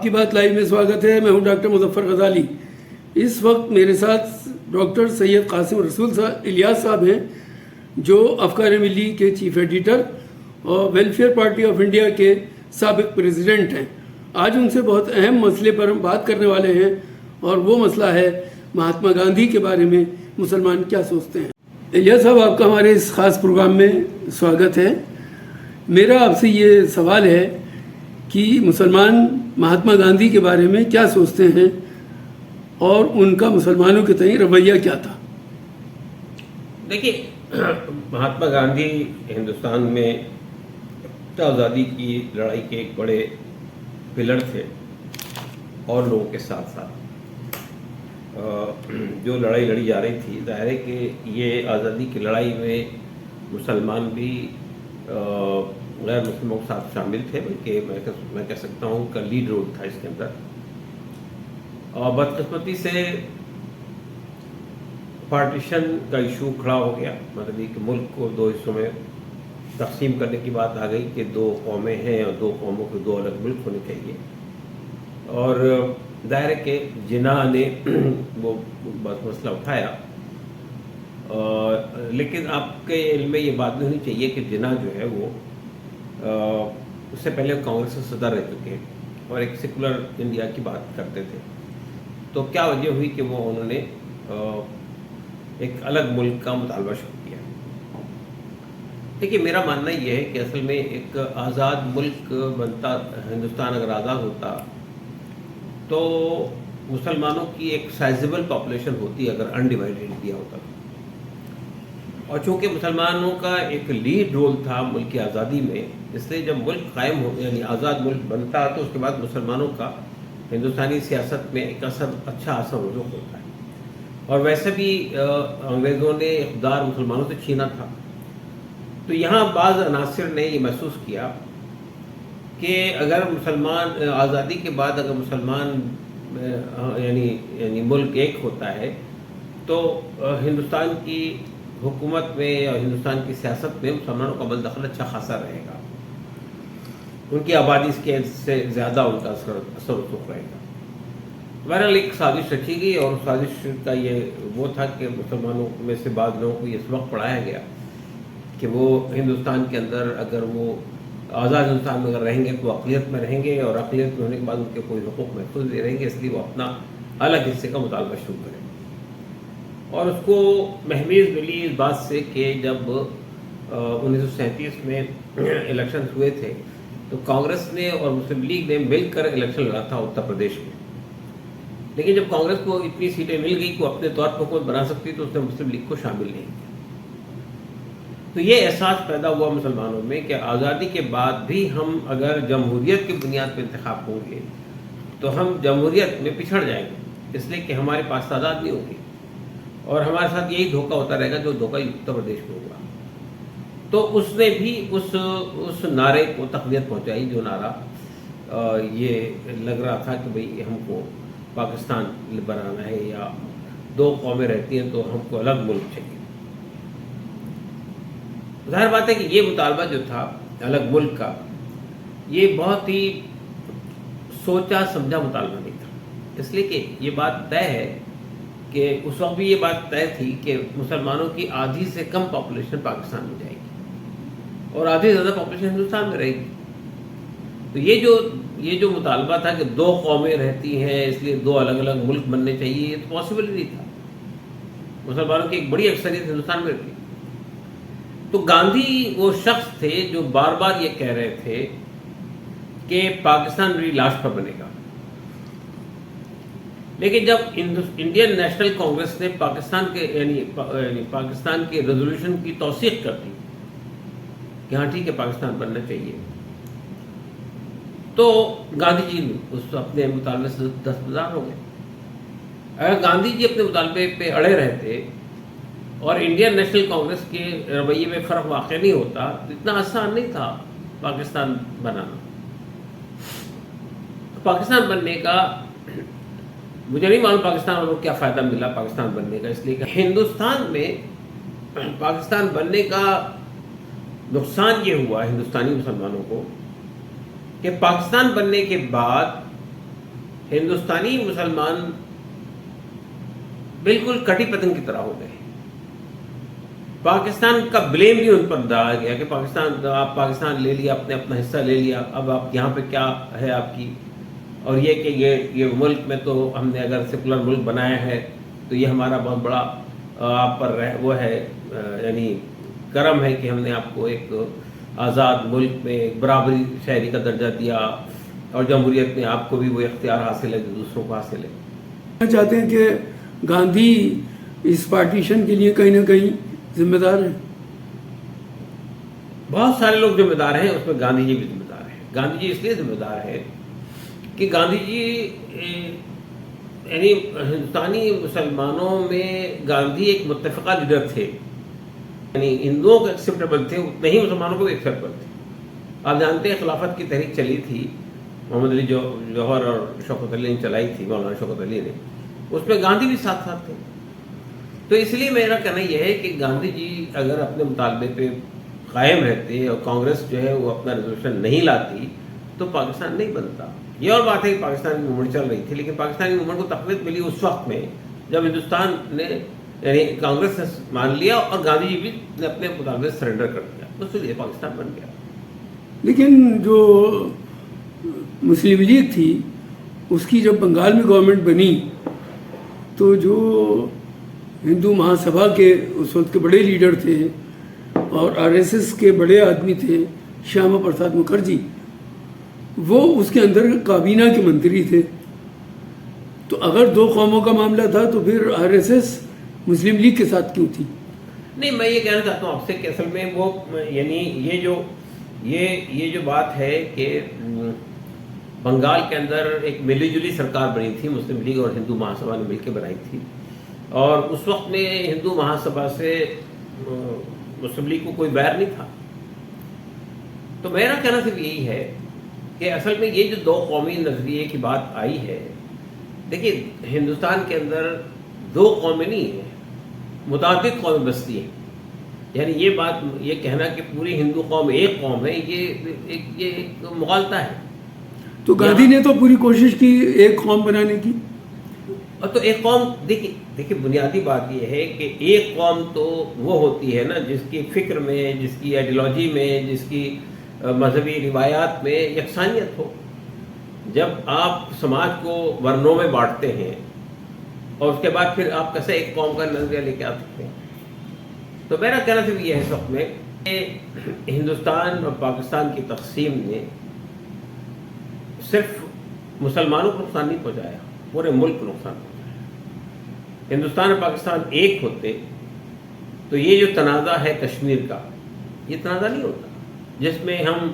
آپ کی بات لائیو میں سواگت ہے. میں ہوں ڈاکٹر مظفر غزالی. اس وقت میرے ساتھ ڈاکٹر سید قاسم رسول صاحب الیاس صاحب ہیں جو افکار ملی کے چیف ایڈیٹر اور ویلفیئر پارٹی آف انڈیا کے سابق پریزیڈنٹ ہیں. آج ان سے بہت اہم مسئلے پر ہم بات کرنے والے ہیں اور وہ مسئلہ ہے مہاتما گاندھی کے بارے میں مسلمان کیا سوچتے ہیں. الیاس صاحب آپ کا ہمارے اس خاص پروگرام میں سواگت ہے. میرا آپ سے یہ سوال ہے کہ مسلمان مہاتما گاندھی کے بارے میں کیا سوچتے ہیں اور ان کا مسلمانوں کے تئیں رویہ کیا تھا؟ دیکھیے، مہاتما گاندھی ہندوستان میں آزادی کی لڑائی کے ایک بڑے پلر تھے اور لوگوں کے ساتھ ساتھ جو لڑائی لڑی جا رہی تھی، ظاہر ہے کہ یہ آزادی کی لڑائی میں مسلمان بھی غیر مسلموں کے ساتھ شامل تھے، بلکہ میں کہہ سکتا ہوں کا لیڈ رول تھا اس کے اندر. اور بدقسمتی سے پارٹیشن کا ایشو کھڑا ہو گیا، مطلب یہ کہ ملک کو دو حصوں میں تقسیم کرنے کی بات آ گئی کہ دو قومیں ہیں اور دو قوموں کے دو الگ ملک ہونے چاہیے. اور ظاہر ہے کہ جناح نے وہ مسئلہ اٹھایا، لیکن آپ کے علم میں یہ بات نہیں ہونی چاہیے کہ جناح جو ہے وہ اس سے پہلے کانگریس کے صدر رہ چکے اور ایک سیکولر انڈیا کی بات کرتے تھے. تو کیا وجہ ہوئی کہ وہ انہوں نے ایک الگ ملک کا مطالبہ شروع کیا؟ دیکھیے، میرا ماننا یہ ہے کہ اصل میں ایک آزاد ملک بنتا، ہندوستان اگر آزاد ہوتا تو مسلمانوں کی ایک سائزیبل پاپولیشن ہوتی اگر انڈیوائڈیڈ انڈیا ہوتا. اور چونکہ مسلمانوں کا ایک لیڈ رول تھا ملک کی آزادی میں، اس لیے جب ملک قائم ہو یعنی آزاد ملک بنتا تو اس کے بعد مسلمانوں کا ہندوستانی سیاست میں ایک اچھا اثر رسوخ ہوتا ہے. اور ویسے بھی انگریزوں نے اقتدار مسلمانوں سے چھینا تھا، تو یہاں بعض عناصر نے یہ محسوس کیا کہ اگر مسلمان آزادی کے بعد اگر مسلمان یعنی ملک ایک ہوتا ہے تو ہندوستان کی حکومت میں اور ہندوستان کی سیاست میں مسلمانوں کا دخل اچھا خاصا رہے گا، ان کی آبادی کے سے زیادہ ان کا اثر رسوخ رہے گا. بہرحال ایک سازش رچی گئی اور سازش کا یہ وہ تھا کہ مسلمانوں میں سے بعض لوگوں کو یہ سبق پڑھایا گیا کہ وہ ہندوستان کے اندر اگر وہ آزاد ہندوستان میں اگر رہیں گے تو اقلیت میں رہیں گے، اور اقلیت میں ہونے کے بعد ان کے کوئی حقوق محفوظ نہیں رہیں گے، اس لیے وہ اپنا الگ حصے کا مطالبہ شروع کریں. اور اس کو مہمیز ملی اس بات سے کہ جب 1937 میں الیکشن ہوئے تھے تو کانگریس نے اور مسلم لیگ نے مل کر الیکشن لڑا تھا اتر پردیش میں. لیکن جب کانگریس کو اتنی سیٹیں مل گئی کہ وہ اپنے طور پر حکومت بنا سکتی تو اس نے مسلم لیگ کو شامل نہیں کیا. تو یہ احساس پیدا ہوا مسلمانوں میں کہ آزادی کے بعد بھی ہم اگر جمہوریت کی بنیاد پر انتخاب ہوں گے تو ہم جمہوریت میں پچھڑ جائیں گے، اس لیے کہ ہمارے پاس تعداد نہیں ہوگی اور ہمارے ساتھ یہی دھوکہ ہوتا رہے گا جو دھوکہ اتر پردیش میں ہوا. تو اس نے بھی اس نعرے کو تقویت پہنچائی جو نعرہ یہ لگ رہا تھا کہ بھئی ہم کو پاکستان بنانا ہے یا دو قومیں رہتی ہیں تو ہم کو الگ ملک چاہیے. ظاہر بات ہے کہ یہ مطالبہ جو تھا الگ ملک کا، یہ بہت ہی سوچا سمجھا مطالبہ نہیں تھا، اس لیے کہ یہ بات طے ہے کہ اس وقت بھی یہ بات طے تھی کہ مسلمانوں کی آدھی سے کم پاپولیشن پاکستان میں جائے گی اور آدھی زیادہ پاپولیشن ہندوستان میں رہے گی. تو یہ جو مطالبہ تھا کہ دو قومیں رہتی ہیں اس لیے دو الگ الگ ملک بننے چاہیے، یہ تو پاسبل ہی نہیں تھا. مسلمانوں کی ایک بڑی اکثریت ہندوستان میں رہتی. تو گاندھی وہ شخص تھے جو بار بار یہ کہہ رہے تھے کہ پاکستان میری لاش پر بنے گا. لیکن جب انڈین نیشنل کانگریس نے پاکستان کے یعنی پاکستان کے ریزولوشن کی توثیق کر دی کہ ہاں ٹھیک ہے پاکستان بننا چاہیے، تو گاندھی جی اس اپنے مطالبے سے دستبردار ہو گئے. اگر گاندھی جی اپنے مطالبے پہ اڑے رہتے اور انڈین نیشنل کانگریس کے رویے میں فرق واقع نہیں ہوتا تو اتنا آسان نہیں تھا پاکستان بنانا. پاکستان بننے کا مجھے نہیں معلوم پاکستان والوں کو کیا فائدہ ملا پاکستان بننے کا، اس لیے کہ ہندوستان میں پاکستان بننے کا نقصان یہ ہوا ہندوستانی مسلمانوں کو کہ پاکستان بننے کے بعد ہندوستانی مسلمان بالکل کٹی پتنگ کی طرح ہو گئے. پاکستان کا بلیم بھی ان پر ڈالا گیا کہ آپ پاکستان لے لیا، اپنا حصہ لے لیا، اب آپ یہاں پہ کیا ہے آپ کی، اور یہ کہ یہ ملک میں تو ہم نے اگر سیکولر ملک بنایا ہے تو یہ ہمارا بہت بڑا آپ پر وہ ہے، یعنی کرم ہے کہ ہم نے آپ کو ایک آزاد ملک میں برابری شہری کا درجہ دیا، اور جمہوریت میں آپ کو بھی وہ اختیار حاصل ہے جو دوسروں کو حاصل ہے. چاہتے ہیں کہ گاندھی اس پارٹیشن کے لیے کہیں نہ کہیں ذمہ دار ہیں. بہت سارے لوگ ذمہ دار ہیں، اس میں گاندھی جی بھی ذمہ دار ہیں. گاندھی جی اس لیے ذمہ دار ہے کہ گاندھی جی یعنی ہندوستانی مسلمانوں میں گاندھی ایک متفقہ لیڈر تھے، یعنی ہندوؤں کو ایکسیپٹیبل تھے اتنے ہی مسلمانوں کو بھی ایکسیپٹیبل تھے. آپ جانتے ہیں خلافت کی تحریک چلی تھی، محمد علی جوہر اور شوکت علی نے چلائی تھی، مولانا شوکت علی نے، اس میں گاندھی بھی ساتھ ساتھ تھے. تو اس لیے میرا کہنا یہ ہے کہ گاندھی جی اگر اپنے مطالبے پہ قائم رہتے اور کانگریس جو ہے وہ اپنا ریزولوشن نہیں لاتی تو پاکستان نہیں بنتا. یہ اور بات ہے کہ پاکستان کی موومنٹ چل رہی تھی، لیکن پاکستانی موومنٹ کو تقویت ملی اس وقت میں جب ہندوستان نے یعنی کانگریس نے مان لیا اور گاندھی جی بھی نے اپنے مطالبے سرنڈر کر دیا، اس لیے پاکستان بن گیا. لیکن جو مسلم لیگ تھی اس کی جب بنگال میں گورنمنٹ بنی تو جو ہندو مہا سبھا کے اس وقت کے بڑے لیڈر تھے اور آر ایس ایس کے بڑے آدمی تھے شیاما پرساد مکھرجی، وہ اس کے اندر کابینہ کے منتری تھے. تو اگر دو قوموں کا معاملہ تھا تو پھر are S S Muslim league کے ساتھ کیوں تھی؟ نہیں، میں یہ کہنا چاہتا ہوں آپ سے کہ اصل میں وہ یعنی یہ جو بات ہے کہ بنگال کے اندر ایک ملی جلی سرکار بنی تھی، مسلم لیگ اور ہندو مہا سبھا نے مل کے بنائی تھی، اور اس وقت میں ہندو مہا سبھا سے مسلم لیگ کو کوئی بیر نہیں تھا. تو میرا کہنا صرف یہی ہے کہ اصل میں یہ جو دو قومی نظریے کی بات آئی ہے، دیکھیے ہندوستان کے اندر دو قومیں نہیں ہیں، متعدد قومیں بستی ہیں. یعنی یہ بات یہ کہنا کہ پوری ہندو قوم ایک قوم ہے، یہ ایک مغالطہ ہے. تو گاندھی نے تو پوری کوشش کی ایک قوم بنانے کی. اور تو ایک قوم دیکھیے بنیادی بات یہ ہے کہ ایک قوم تو وہ ہوتی ہے نا جس کی فکر میں، جس کی آئیڈیالوجی میں، جس کی مذہبی روایات میں یکسانیت ہو. جب آپ سماج کو ورنوں میں بانٹتے ہیں اور اس کے بعد پھر آپ کیسے ایک قوم کا نظریہ لے کے آ سکتے ہیں؟ تو میرا کہنا صرف یہ ہے اس وقت میں کہ ہندوستان اور پاکستان کی تقسیم نے صرف مسلمانوں کو نقصان نہیں پہنچایا، پورے ملک کو نقصان پہنچایا. ہندوستان اور پاکستان ایک ہوتے تو یہ جو تنازع ہے کشمیر کا، یہ تنازع نہیں ہوتا جس میں ہم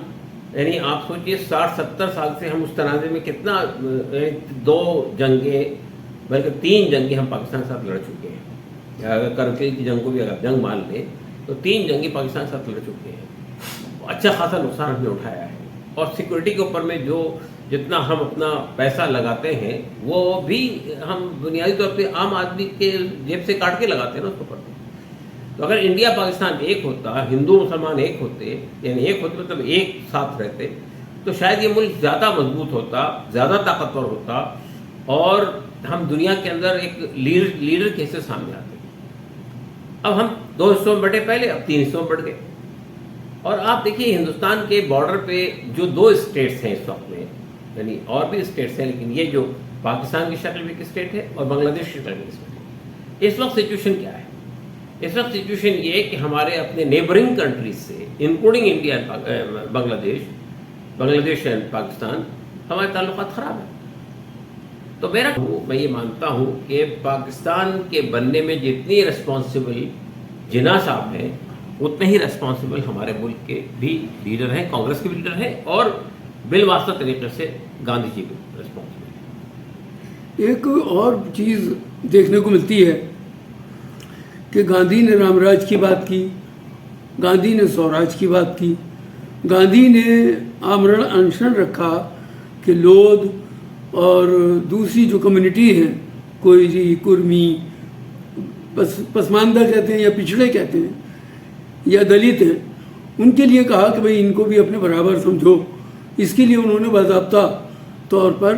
یعنی آپ سوچئے 60-70 سال سے ہم اس تنازع میں کتنا 2 جنگیں بلکہ 3 جنگیں ہم پاکستان کے ساتھ لڑ چکے ہیں. اگر کرگل کی جنگ کو بھی اگر جنگ مان لیں تو 3 جنگیں پاکستان کے ساتھ لڑ چکے ہیں. اچھا خاصا نقصان ہم نے اٹھایا ہے، اور سیکورٹی کے اوپر میں جتنا ہم اپنا پیسہ لگاتے ہیں وہ بھی ہم بنیادی طور پہ عام آدمی کے جیب سے کاٹ کے لگاتے ہیں نا اس کے اوپر. تو اگر انڈیا پاکستان ایک ہوتا، ہندو مسلمان ایک ہوتے، یعنی ایک ہوتے مطلب ایک ساتھ رہتے، تو شاید یہ ملک زیادہ مضبوط ہوتا، زیادہ طاقتور ہوتا، اور ہم دنیا کے اندر ایک لیڈر کے حصے سامنے آتے. اب ہم 2 حصوں میں بٹے پہلے، اب 3 حصوں میں بٹ گئے. اور آپ دیکھیے ہندوستان کے بارڈر پہ جو 2 اسٹیٹس ہیں اس وقت میں، یعنی اور بھی اسٹیٹس ہیں لیکن یہ جو پاکستان کی شکل میں ایک اسٹیٹ ہے اور بنگلہ دیش کی شکل میں اسٹیٹ ہے. اس وقت سچویشن کیا ہے؟ اس وقت سچویشن یہ ہے کہ ہمارے اپنے نیبرنگ کنٹریز سے انکلوڈنگ انڈیا بنگلہ دیش اینڈ پاکستان ہمارے تعلقات خراب ہیں. تو میں یہ مانتا ہوں کہ پاکستان کے بننے میں جتنی ریسپانسبل جناح صاحب ہیں اتنے ہی ریسپانسبل ہمارے ملک کے بھی لیڈر ہیں، کانگریس کے بھی لیڈر ہیں، اور بالواسطہ طریقے سے گاندھی جی بھی ریسپانسبل. ایک اور چیز دیکھنے کو ملتی ہے کہ گاندھی نے رام راج کی بات کی، گاندھی نے سوراج کی بات کی، گاندھی نے آمرن انشن رکھا کہ لودھ اور دوسری جو کمیونٹی ہیں، کوئری، کرمی، پسماندہ کہتے ہیں یا پچھڑے کہتے ہیں یا دلت ہیں، ان کے لیے کہا کہ بھئی ان کو بھی اپنے برابر سمجھو. اس کے لیے انہوں نے باضابطہ طور پر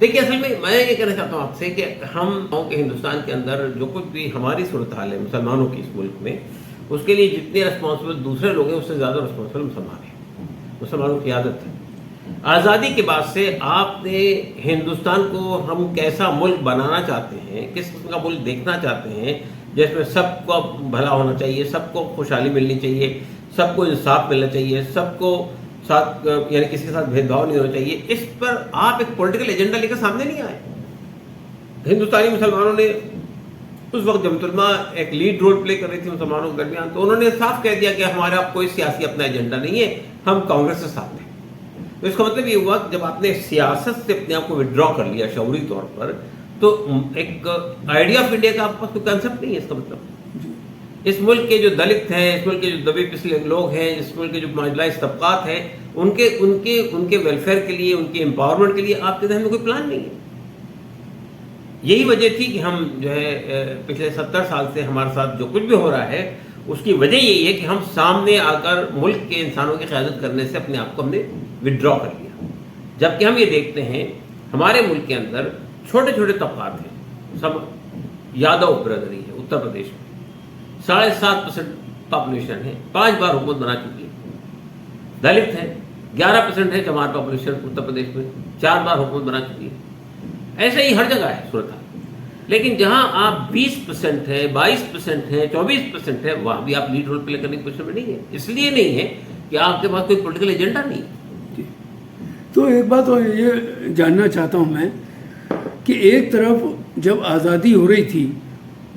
دیکھیے اصل میں یہ کہنا چاہتا ہوں آپ سے کہ ہم کہ ہندوستان کے اندر جو کچھ بھی ہماری صورتحال ہے مسلمانوں کی اس ملک میں، اس کے لیے جتنے رسپانسبل دوسرے لوگ ہیں اس سے زیادہ رسپانسبل مسلمان ہیں، مسلمانوں کی عادت ہے۔ آزادی کے بعد سے آپ نے ہندوستان کو ہم کیسا ملک بنانا چاہتے ہیں، کس قسم کا ملک دیکھنا چاہتے ہیں، جس میں سب کو بھلا ہونا چاہیے، سب کو خوشحالی ملنی چاہیے، سب کو انصاف ملنا چاہیے، سب کو ساتھ یعنی کسی کے ساتھ بھید بھاؤ نہیں ہونا چاہیے، اس پر آپ ایک پولیٹیکل ایجنڈا لے کر سامنے نہیں آئے۔ ہندوستانی مسلمانوں نے اس وقت جمعیت علماء ایک لیڈ رول پلے کر رہی تھی مسلمانوں کے درمیان، تو انہوں نے صاف کہہ دیا کہ ہمارا کوئی سیاسی اپنا ایجنڈا نہیں ہے، ہم کانگریس سے ساتھ ہیں۔ تو اس کا مطلب یہ ہوا کہ جب آپ نے سیاست سے اپنے آپ کو وڈرا کر لیا شعوری طور پر، تو ایک آئیڈیا آف انڈیا کا آپ کے پاس کوئی کنسپٹ نہیں ہے۔ اس کا مطلب اس ملک کے جو دلت ہیں، اس ملک کے جو دبے پچھلے لوگ ہیں، اس ملک کے جو مارجنلائز طبقات ہیں، ان کے ویلفیئر کے لیے، ان کے امپاورمنٹ کے لیے آپ کے ذہن میں کوئی پلان نہیں ہے۔ یہی وجہ تھی کہ ہم جو ہے پچھلے 70 سال سے ہمارے ساتھ جو کچھ بھی ہو رہا ہے، اس کی وجہ یہی ہے کہ ہم سامنے آ کر ملک کے انسانوں کی قیادت کرنے سے اپنے آپ کو ہم نے وڈرا کر لیا۔ جبکہ ہم یہ دیکھتے ہیں ہمارے ملک کے اندر چھوٹے چھوٹے طبقات ہیں، سب یادو برادری ہے اتر پردیش میں، 7.5% پاپولیشن ہے، 5 بار حکومت بنا چکی ہے۔ دلت ہے 11% ہے جماعت پاپولیشن اتر پردیش میں، 4 بار حکومت بنا چکی ہے۔ ایسے ہی ہر جگہ ہے صورتحال، لیکن جہاں آپ 20% ہے، 22% ہے، 24% ہے، وہاں بھی آپ لیڈ رول پلے کرنے کی پوزیشن میں نہیں ہے۔ اس لیے نہیں ہے کہ آپ کے پاس کوئی پولیٹیکل ایجنڈا نہیں ہے۔ تو ایک بات اور یہ جاننا چاہتا ہوں میں کہ ایک طرف جب آزادی ہو رہی تھی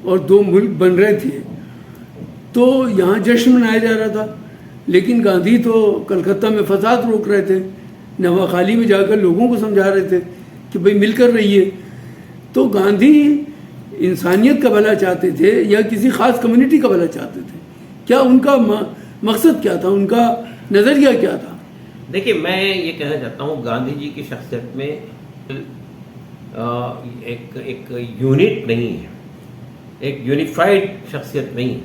اور 2 ملک بن رہے تھے تو یہاں جشن منایا جا رہا تھا، لیکن گاندھی تو کلکتہ میں فساد روک رہے تھے، نواخالی میں جا کر لوگوں کو سمجھا رہے تھے کہ بھئی مل کر رہیے۔ تو گاندھی انسانیت کا بھلا چاہتے تھے یا کسی خاص کمیونٹی کا بھلا چاہتے تھے؟ کیا ان کا مقصد کیا تھا، ان کا نظریہ کیا تھا؟ دیکھیے میں یہ کہنا چاہتا ہوں گاندھی جی کی شخصیت میں ایک یونٹ نہیں ہے، ایک یونیفائڈ شخصیت نہیں ہے،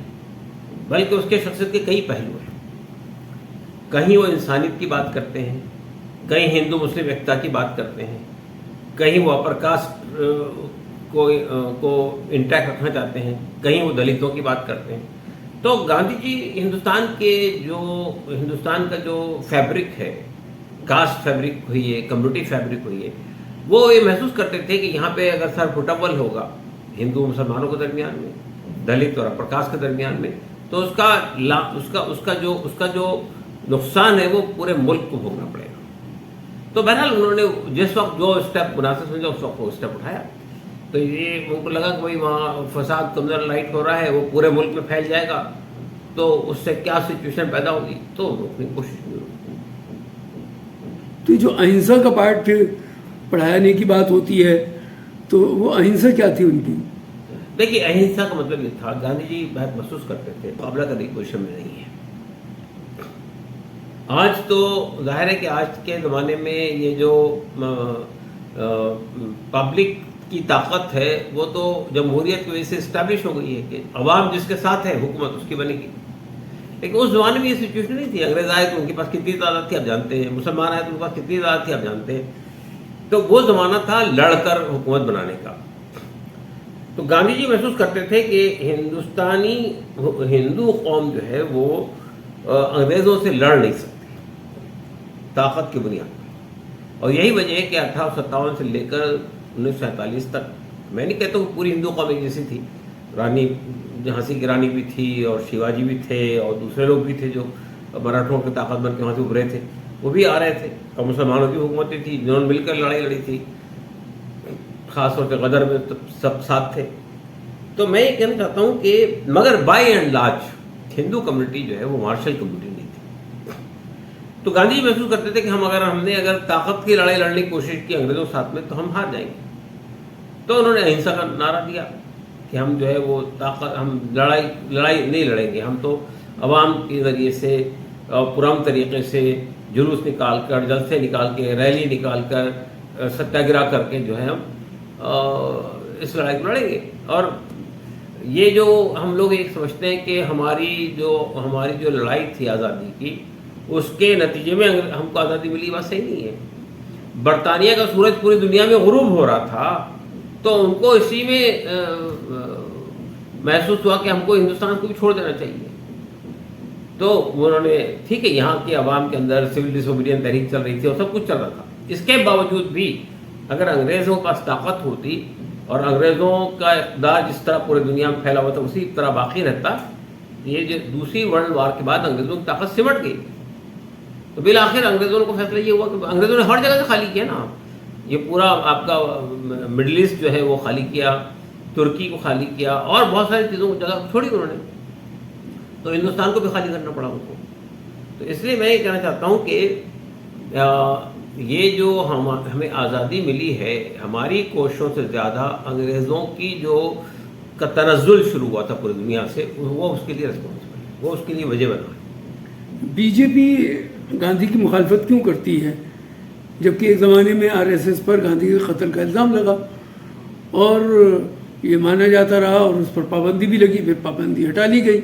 بلکہ اس کے شخصیت کے کئی پہلو ہیں۔ کہیں وہ انسانیت کی بات کرتے ہیں، کہیں ہندو مسلم ایکتا کی بات کرتے ہیں، کہیں وہ اپر کاسٹ کو انٹیکٹ رکھنا چاہتے ہیں، کہیں وہ دلتوں کی بات کرتے ہیں۔ تو گاندھی جی ہندوستان کا جو فیبرک ہے، کاسٹ فیبرک ہوئی ہے، کمیونٹی فیبرک ہوئی ہے، وہ یہ محسوس کرتے تھے کہ یہاں پہ اگر سر پھٹول ہوگا ہندو مسلمانوں کے درمیان میں، دلت اور اپر کاسٹ کے درمیان میں، تو اس کا جو نقصان ہے وہ پورے ملک کو بھوگنا پڑے گا۔ تو بہرحال انہوں نے جس وقت جو اسٹیپ مناسب سمجھا اس وقت وہ اسٹیپ اٹھایا۔ تو یہ ان کو لگا کہ بھائی وہاں فساد کمزور لائٹ ہو رہا ہے، وہ پورے ملک میں پھیل جائے گا، تو اس سے کیا سچویشن پیدا ہوگی، تو روکنے کی کوشش کی۔ تو جو اہنسا کا پارٹ پڑھانے کی بات ہوتی ہے، تو وہ اہنسا کیا تھی ان کی؟ دیکھیے اہنسا کا مطلب یہ تھا، گاندھی جی بہت محسوس کرتے تھے مقابلہ کرنے کی پوزیشن میں نہیں ہے۔ آج تو ظاہر ہے کہ آج کے زمانے میں یہ جو پبلک کی طاقت ہے وہ تو جمہوریت کی وجہ سے اسٹیبلش ہو گئی ہے کہ عوام جس کے ساتھ ہے حکومت اس کی بنے گی، لیکن اس زمانے میں یہ سچویشن نہیں تھی۔ انگریز آئے تو ان کے پاس کتنی تعداد تھی آپ جانتے ہیں، مسلمان آئے تو ان کے پاس کتنی تعداد تھی آپ جانتے ہیں۔ تو وہ زمانہ تھا لڑ کر حکومت بنانے کا۔ تو گاندھی جی محسوس کرتے تھے کہ ہندو قوم جو ہے وہ انگریزوں سے لڑ نہیں سکتی طاقت کی بنیاد پر، اور یہی وجہ ہے کہ 1857 سے لے کر 1947 تک، میں نہیں کہتا کہ پوری ہندو قوم ایک جیسی تھی، رانی جھانسی کی رانی بھی تھی اور شیواجی بھی تھے اور دوسرے لوگ بھی تھے جو مراٹھوں کی طاقت بن کے وہاں سے ابھرے تھے، وہ بھی آ رہے تھے، اور مسلمانوں کی حکومتیں تھی جنہوں نے مل کر لڑائی لڑی تھی، خاص طور پہ غدر میں سب ساتھ تھے۔ تو میں یہ کہنا چاہتا ہوں کہ مگر by and large Hindu community جو ہے وہ مارشل کمیونٹی نہیں تھی۔ تو گاندھی جی محسوس کرتے تھے کہ ہم نے اگر طاقت کی لڑائی لڑنے کی کوشش کی انگریزوں کے ساتھ میں تو ہم ہار جائیں گے۔ تو انہوں نے اہنسا کا نعرہ دیا کہ ہم جو ہے وہ ہم لڑائی نہیں لڑیں گے، ہم تو عوام کے ذریعے سے پرام طریقے سے جلوس نکال کر، جلسے نکال کے، ریلی نکال کر، ستیہ کر کے جو ہے ہم اس لڑائی کو لڑیں گے۔ اور یہ جو ہم لوگ ایک سمجھتے ہیں کہ ہماری جو لڑائی تھی آزادی کی، اس کے نتیجے میں ہم کو آزادی ملی، بات صحیح نہیں ہے۔ برطانیہ کا سورج پوری دنیا میں غروب ہو رہا تھا، تو ان کو اسی میں محسوس ہوا کہ ہم کو ہندوستان کو بھی چھوڑ دینا چاہیے. تو انہوں نے ٹھیک ہے یہاں کے عوام کے اندر سول ڈس اوبیڈین تحریک چل رہی تھی اور سب کچھ چل رہا تھا. اس کے باوجود بھی اگر انگریزوں کے پاس طاقت ہوتی اور انگریزوں کا اقتدار جس طرح پورے دنیا میں پھیلا ہوا تھا اسی طرح باقی رہتا، یہ جو دوسری ورلڈ وار کے بعد انگریزوں کی طاقت سمٹ گئی. تو بالآخر انگریزوں کو فیصلہ یہ ہوا کہ انگریزوں نے ہر جگہ سے خالی کیا نا. یہ پورا آپ کا مڈل ایسٹ جو ہے وہ خالی کیا، ترکی کو خالی کیا اور بہت ساری چیزوں کو جگہ چھوڑی انہوں نے. تو ہندوستان کو بھی خالی کرنا پڑا ان کو. تو اس لیے میں یہ کہنا چاہتا ہوں کہ یہ جو ہمیں آزادی ملی ہے، ہماری کوششوں سے زیادہ انگریزوں کی جو کا تنزل شروع ہوا تھا پوری دنیا سے، وہ اس کے لیے رسپانسبل ہے، وہ اس کے لیے وجہ بنا ہے. بی جے پی گاندھی کی مخالفت کیوں کرتی ہے جبکہ ایک زمانے میں آر ایس ایس پر گاندھی کے قتل کا الزام لگا اور یہ مانا جاتا رہا اور اس پر پابندی بھی لگی، پھر پابندی ہٹا لی گئی.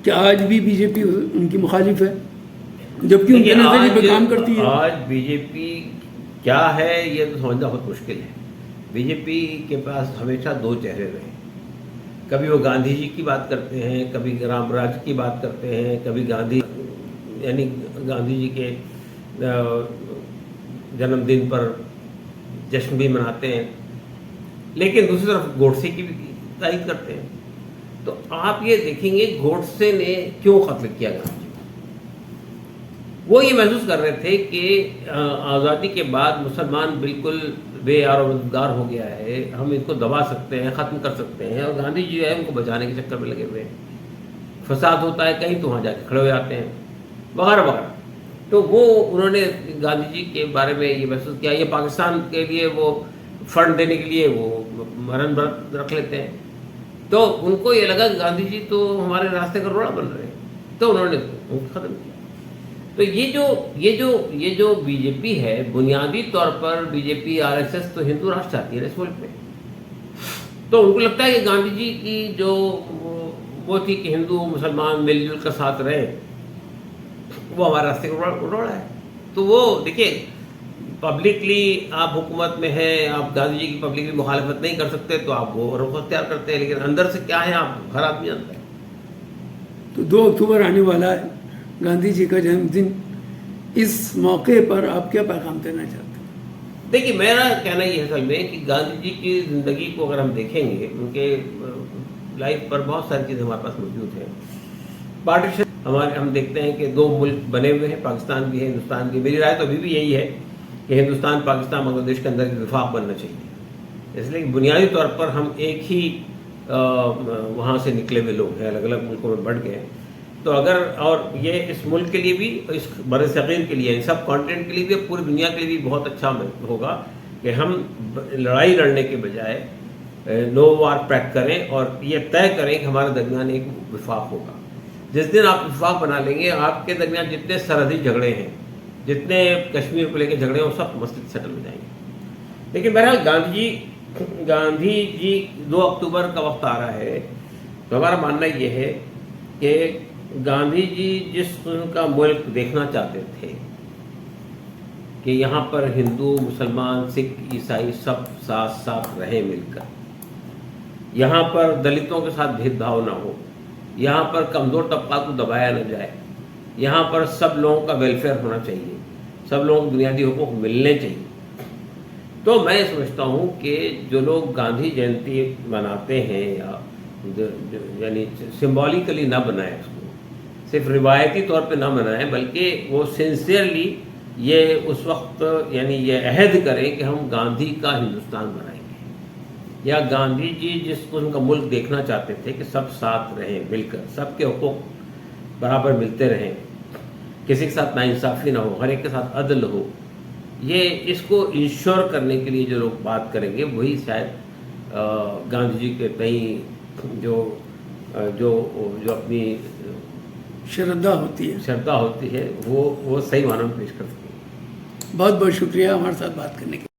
کہ آج بھی بی جے پی ان کی مخالف ہے جبکہ ان کے نظریے پہ کام کرتی ہے؟ آج بی جے پی کیا ہے یہ تو سمجھنا بہت مشکل ہے. بی جے پی کے پاس ہمیشہ دو چہرے رہے. کبھی وہ گاندھی جی کی بات کرتے ہیں، کبھی رام راج کی بات کرتے ہیں، کبھی گاندھی یعنی گاندھی جی کے جنم دن پر جشن بھی مناتے ہیں، لیکن دوسری طرف گوڈسے کی بھی تائید کرتے ہیں. تو آپ یہ دیکھیں گے گوڈسے نے کیوں قتل کیا گاندھی جی کو؟ وہ یہ محسوس کر رہے تھے کہ آزادی کے بعد مسلمان بالکل بے یار و مددگار ہو گیا ہے، ہم ان کو دبا سکتے ہیں، ختم کر سکتے ہیں، اور گاندھی جی ہے ان کو بچانے کے چکر میں لگے ہوئے ہیں. فساد ہوتا ہے کہیں تو وہاں جا کے کھڑے ہو جاتے ہیں وغیرہ وغیرہ. تو وہ انہوں نے گاندھی جی کے بارے میں یہ محسوس کیا. یہ پاکستان کے لیے وہ فنڈ دینے کے لیے وہ مرن برت رکھ لیتے ہیں. تو ان کو یہ لگا کہ گاندھی جی تو ہمارے راستے کا روڑا بن رہے ہیں، تو انہوں نے ان کو ختم کیا. تو یہ جو بی جے پی ہے، بنیادی طور پر B J P R S S تو ہندو راشٹر چاہتی ہے اس ملک میں. تو ان کو لگتا ہے کہ گاندھی جی کی جو وہ تھی کہ ہندو مسلمان مل جل کر ساتھ رہے، وہ ہمارے راستے کا روڑا ہے. تو وہ دیکھیے پبلکلی آپ حکومت میں ہیں، آپ گاندھی جی کی پبلکلی مخالفت نہیں کر سکتے تو آپ وہ رخ اختیار کرتے ہیں، لیکن اندر سے کیا ہے آپ ہر آدمی جانتا ہے. تو 2 اکتوبر آنے والا ہے، گاندھی جی کا جنم دن. اس موقع پر آپ کیا پیغام دینا چاہتے ہیں؟ دیکھیے میرا کہنا یہ اصل میں کہ گاندھی جی کی زندگی کو اگر ہم دیکھیں گے، ان کے لائف پر بہت ساری چیزیں ہمارے پاس موجود ہیں. پارٹیشن ہم دیکھتے ہیں کہ 2 ملک بنے ہوئے ہیں، پاکستان بھی ہے، ہندوستان بھی. میری رائے تو ابھی بھی یہی ہے کہ ہندوستان پاکستان بنگلہ دیش کے اندر ایک وفاق بننا چاہیے. اس لیے بنیادی طور پر ہم ایک ہی وہاں سے نکلے ہوئے لوگ ہیں، الگ الگ ملکوں میں بٹ گئے. تو اگر اور یہ اس ملک کے لیے بھی، اس بر صغیر کے لیے، سب کانٹیننٹ کے لیے بھی، پوری دنیا کے لیے بھی بہت اچھا ہوگا کہ ہم لڑائی لڑنے کے بجائے نو وار پیکٹ کریں اور یہ طے کریں کہ ہمارے درمیان ایک وفاق ہوگا. جس دن آپ وفاق بنا لیں گے، آپ کے درمیان جتنے سرحدی جھگڑے ہیں، جتنے کشمیر کو لے کے جھگڑے ہیں، وہ سب مسئلے سیٹل ہو جائیں گے. لیکن بہرحال گاندھی جی 2 اکتوبر کا وقت آ رہا ہے، تو ہمارا ماننا یہ ہے کہ گاندھی جی جس قسم کا ملک دیکھنا چاہتے تھے کہ یہاں پر ہندو مسلمان سکھ عیسائی سب ساتھ ساتھ رہیں مل کر، یہاں پر دلتوں کے ساتھ بھید بھاؤ نہ ہو، یہاں پر کمزور طبقات کو دبایا نہ جائے، یہاں پر سب لوگوں کا ویلفیئر ہونا چاہیے، سب لوگوں کو بنیادی حقوق ملنے چاہیے. تو میں سمجھتا ہوں کہ جو لوگ گاندھی جینتی مناتے ہیں، یا یعنی سمبولیکلی نہ بنائیں، اس کو صرف روایتی طور پہ نہ منائیں، بلکہ وہ سنسیئرلی یہ اس وقت یعنی یہ عہد کریں کہ ہم گاندھی کا ہندوستان بنائیں گے، یا گاندھی جی جس کو ان کا ملک دیکھنا چاہتے تھے کہ سب ساتھ رہیں مل کر، سب کے حقوق برابر ملتے رہیں، کسی کے ساتھ ناانصافی نہ ہو، ہر ایک کے ساتھ عدل ہو. یہ اس کو انشور کرنے کے لیے جو لوگ بات کریں گے، وہی شاید گاندھی جی کے تئیں جو اپنی شردا ہوتی ہے وہ صحیح معنوں میں پیش کر سکیں. بہت بہت شکریہ ہمارے ساتھ بات کرنے کے لیے.